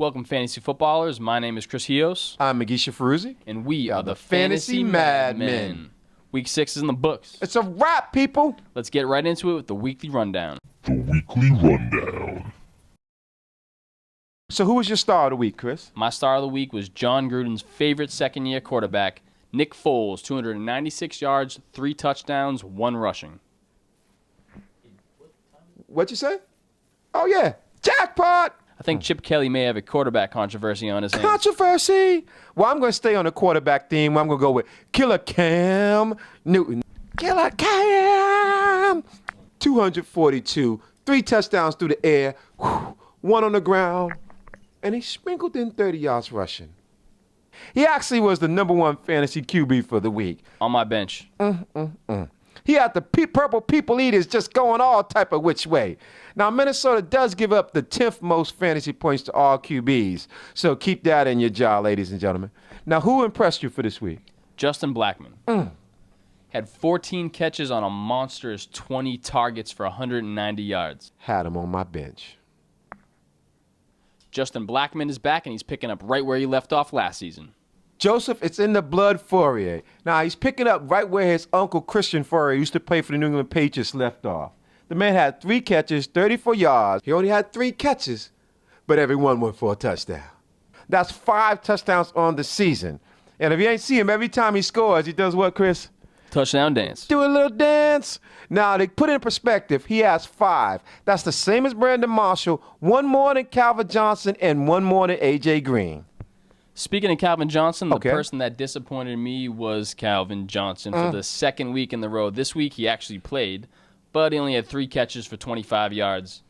Welcome, fantasy footballers. My name is Chris Hios. I'm Magisha Ferruzzi. And we are the Fantasy Madmen. Week 6 is in the books. It's a wrap, people. Let's get right into it with the weekly rundown. So who was your star of the week, Chris? My star of the week was John Gruden's favorite second-year quarterback, Nick Foles, 296 yards, 3 touchdowns, 1 rushing. What'd you say? Oh, yeah. Jackpot! I think Chip Kelly may have a quarterback controversy on his hands. Controversy? Well, I'm going to stay on the quarterback theme. I'm going to go with Killer Cam Newton. Killer Cam! 242, 3 touchdowns through the air, 1 on the ground, and he sprinkled in 30 yards rushing. He actually was the #1 fantasy QB for the week. On my bench. He had the purple people eaters just going all type of which way. Now, Minnesota does give up the 10th most fantasy points to all QBs. So keep that in your jaw, ladies and gentlemen. Now, who impressed you for this week? Justin Blackmon. Had 14 catches on a monstrous 20 targets for 190 yards. Had him on my bench. Justin Blackmon is back, and he's picking up right where he left off last season. Joseph, it's in the blood, Fourier. Now, he's picking up right where his uncle Christian Fourier used to play for the New England Patriots left off. The man had 3 catches, 34 yards. He only had 3 catches, but every one went for a touchdown. That's 5 touchdowns on the season. And if you ain't see him, every time he scores, he does what, Chris? Touchdown dance. Do a little dance. Now, to put it in perspective, he has 5. That's the same as Brandon Marshall, 1 more than Calvin Johnson, and 1 more than A.J. Green. Speaking of Calvin Johnson, the person that disappointed me was Calvin Johnson for the second week in the row. This week he actually played, but he only had 3 catches for 25 yards.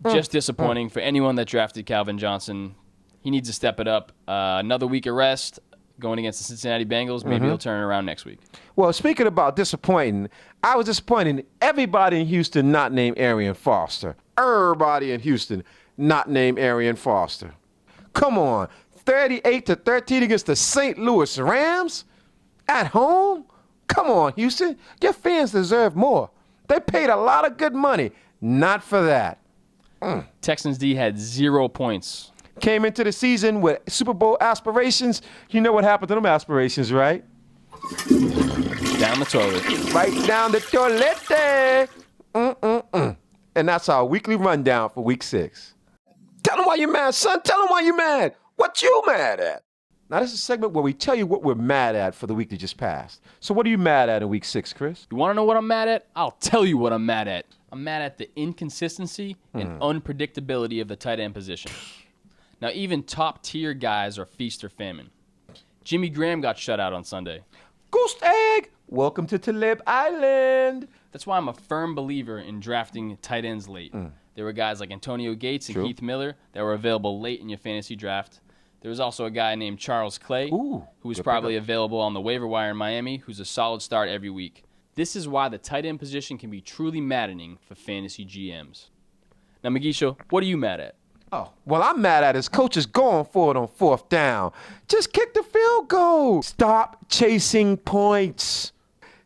Just disappointing for anyone that drafted Calvin Johnson. He needs to step it up. Another week of rest going against the Cincinnati Bengals. Maybe he'll turn it around next week. Well, speaking about disappointing, I was disappointed in everybody in Houston not named Arian Foster. Everybody in Houston not named Arian Foster. Come on. 38-13 against the St. Louis Rams at home? Come on, Houston. Your fans deserve more. They paid a lot of good money. Not for that. Texans D had 0 points. Came into the season with Super Bowl aspirations. You know what happened to them aspirations, right? Down the toilet. Right down the toilet. And that's our weekly rundown for week 6. Tell them why you're mad, son. Tell them why you're mad. What you mad at? Now, this is a segment where we tell you what we're mad at for the week that just passed. So what are you mad at in week 6, Chris? You want to know what I'm mad at? I'll tell you what I'm mad at. I'm mad at the inconsistency and unpredictability of the tight end position. Now, even top-tier guys are feast or famine. Jimmy Graham got shut out on Sunday. Goose egg! Welcome to Talib Island. That's why I'm a firm believer in drafting tight ends late. There were guys like Antonio Gates and Keith Miller that were available late in your fantasy draft. There was also a guy named Charles Clay, who was probably available on the waiver wire in Miami, who's a solid start every week. This is why the tight end position can be truly maddening for fantasy GMs. Now, Magisha, what are you mad at? Oh, well, I'm mad at his coaches going for it on 4th down. Just kick the field goal. Stop chasing points.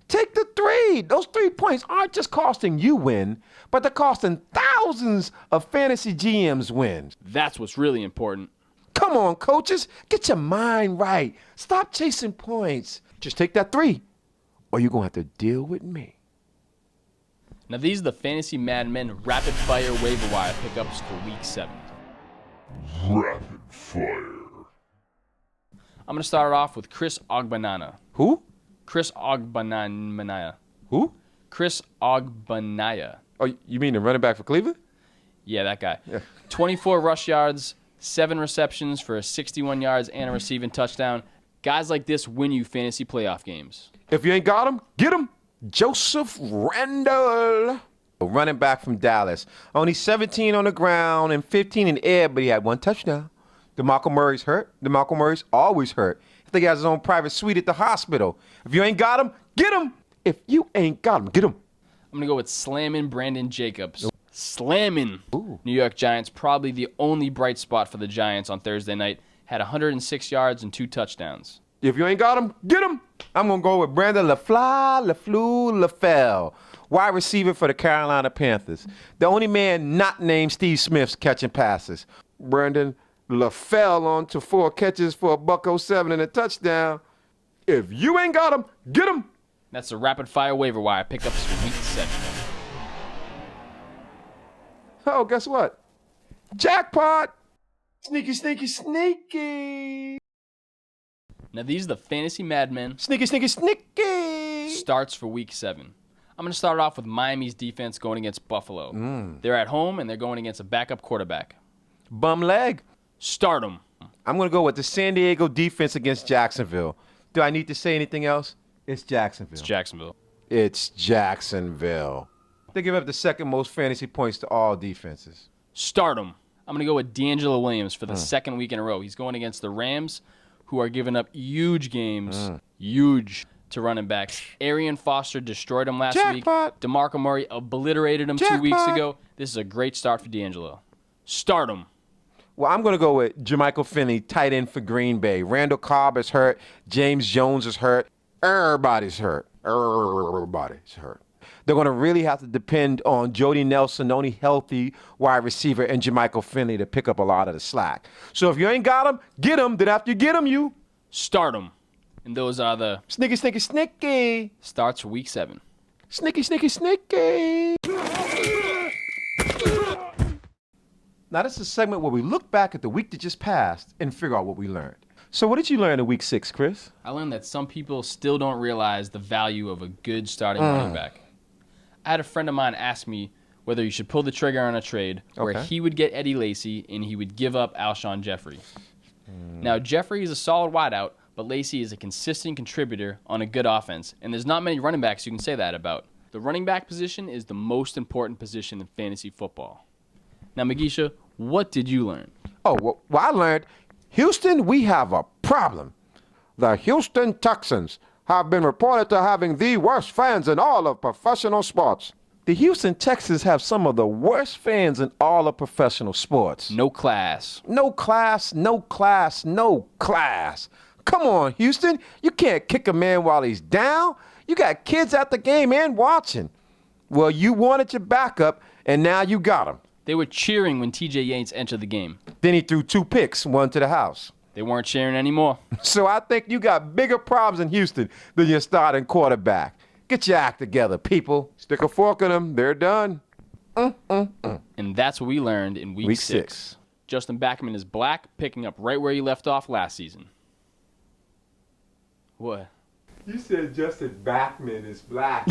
Take the 3. Those 3 points aren't just costing you win, but they're costing thousands of fantasy GMs wins. That's what's really important. Come on, coaches. Get your mind right. Stop chasing points. Just take that 3, or you're going to have to deal with me. Now, these are the Fantasy Madmen Rapid Fire Waiver Wire pickups for Week 7. Rapid Fire. I'm going to start off with Chris Ogbanana. Who? Chris Ogbanaya. Who? Chris Ogbanaya. Oh, you mean the running back for Cleveland? Yeah, that guy. Yeah. 24 rush yards, 7 receptions for 61 yards and a receiving touchdown. Guys like this win you fantasy playoff games. If you ain't got him, get him. Joseph Randall. A running back from Dallas. Only 17 on the ground and 15 in the air, but he had 1 touchdown. DeMarco Murray's hurt. DeMarco Murray's always hurt. I think he has his own private suite at the hospital. If you ain't got him, get him. If you ain't got him, get him. I'm going to go with slamming Brandon Jacobs. Slamming. Ooh. New York Giants, probably the only bright spot for the Giants on Thursday night. Had 106 yards and 2 touchdowns. If you ain't got him, get him. I'm going to go with Brandon LaFleur, wide receiver for the Carolina Panthers. The only man not named Steve Smith's catching passes. Brandon LaFell on to 4 catches for a $107 and a touchdown. If you ain't got him, get him. That's the rapid fire waiver wire pickups for week 7. Oh, guess what? Jackpot! Sneaky, sneaky, sneaky. Now these are the fantasy madmen. Sneaky, sneaky, sneaky. Starts for week 7. I'm going to start off with Miami's defense going against Buffalo. They're at home and they're going against a backup quarterback. Bum leg. Start them. I'm going to go with the San Diego defense against Jacksonville. Do I need to say anything else? It's Jacksonville. It's Jacksonville. It's Jacksonville. They give up the second most fantasy points to all defenses. Start them. I'm going to go with D'Angelo Williams for the second week in a row. He's going against the Rams, who are giving up huge games, huge to running backs. Arian Foster destroyed him last week. DeMarco Murray obliterated him 2 weeks ago. This is a great start for D'Angelo. Start him. Well, I'm going to go with Jermichael Finley, tight end for Green Bay. Randall Cobb is hurt. James Jones is hurt. Everybody's hurt. Everybody's hurt. They're going to really have to depend on Jody Nelson, only healthy wide receiver, and Jermichael Finley to pick up a lot of the slack. So if you ain't got him, get him. Then after you get him, you start him. And those are the sneaky, sneaky, sneaky starts for week 7. Sneaky, sneaky, sneaky. Now, this is a segment where we look back at the week that just passed and figure out what we learned. So what did you learn in week 6, Chris? I learned that some people still don't realize the value of a good starting running back. I had a friend of mine ask me whether you should pull the trigger on a trade where he would get Eddie Lacy and he would give up Alshon Jeffrey. Now, Jeffrey is a solid wideout, but Lacy is a consistent contributor on a good offense, and there's not many running backs you can say that about. The running back position is the most important position in fantasy football. Now, Magisha, what did you learn? Oh, well, I learned, Houston, we have a problem. The Houston Texans have been reported to having the worst fans in all of professional sports. The Houston Texans have some of the worst fans in all of professional sports. No class. No class, no class, no class. Come on, Houston. You can't kick a man while he's down. You got kids at the game and watching. Well, you wanted your backup, and now you got him. They were cheering when T.J. Yates entered the game. Then he threw 2 picks, 1 to the house. They weren't cheering anymore. So I think you got bigger problems in Houston than your starting quarterback. Get your act together, people. Stick a fork in them. They're done. And that's what we learned in week 6. Justin Backman is black, picking up right where he left off last season. What? You said Justin Backman is black.